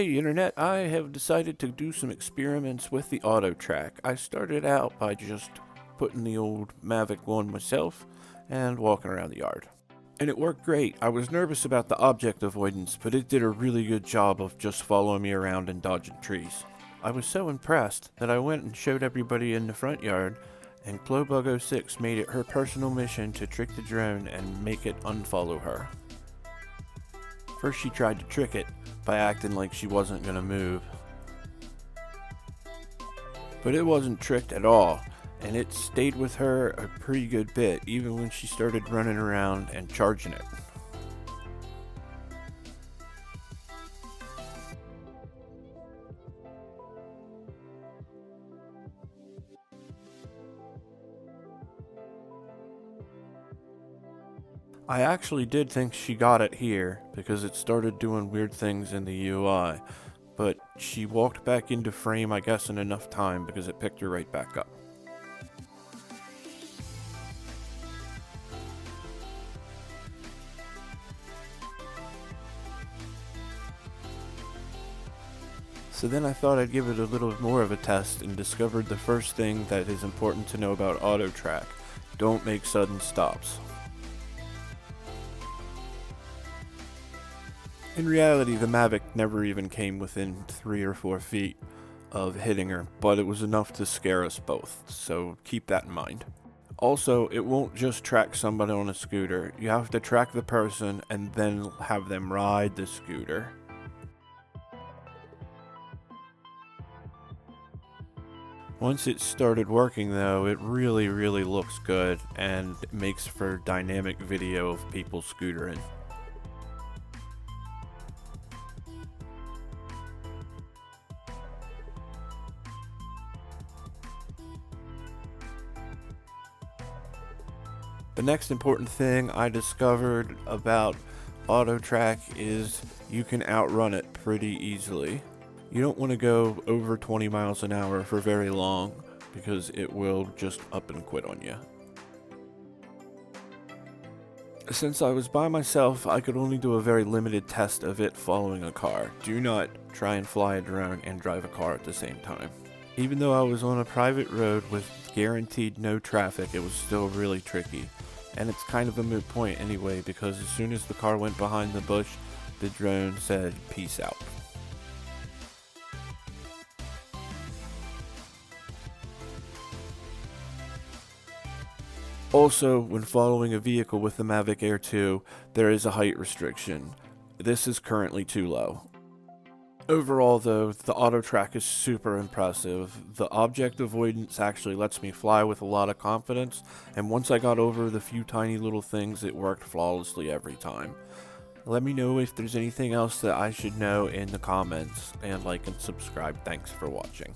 Hey Internet, I have decided to do some experiments with the AutoTrack. I started out by just putting the old Mavic on myself and walking around the yard. And it worked great. I was nervous about the object avoidance, but it did a really good job of just following me around and dodging trees. I was so impressed that I went and showed everybody in the front yard, and Clobug06 made it her personal mission to trick the drone and make it unfollow her. First she tried to trick it by acting like she wasn't gonna move. But it wasn't tricked at all, and it stayed with her a pretty good bit, even when she started running around and charging it. I actually did think she got it here, because it started doing weird things in the UI, but she walked back into frame I guess in enough time because it picked her right back up. So then I thought I'd give it a little more of a test and discovered the first thing that is important to know about AutoTrack: don't make sudden stops. In reality, the Mavic never even came within 3 or 4 feet of hitting her, but it was enough to scare us both, so keep that in mind. Also, it won't just track somebody on a scooter. You have to track the person and then have them ride the scooter. Once it started working though, it really looks good and makes for dynamic video of people scootering. The next important thing I discovered about AutoTrack is you can outrun it pretty easily. You don't want to go over 20 miles an hour for very long because it will just up and quit on you. Since I was by myself, I could only do a very limited test of it following a car. Do not try and fly a drone and drive a car at the same time. Even though I was on a private road with guaranteed no traffic, it was still really tricky. And it's kind of a moot point anyway, because as soon as the car went behind the bush, the drone said peace out. Also, when following a vehicle with the Mavic Air 2, there is a height restriction. This is currently too low. Overall though, the AutoTrack is super impressive. The object avoidance actually lets me fly with a lot of confidence, and once I got over the few tiny little things, it worked flawlessly every time. Let me know if there's anything else that I should know in the comments, and like and subscribe. Thanks for watching.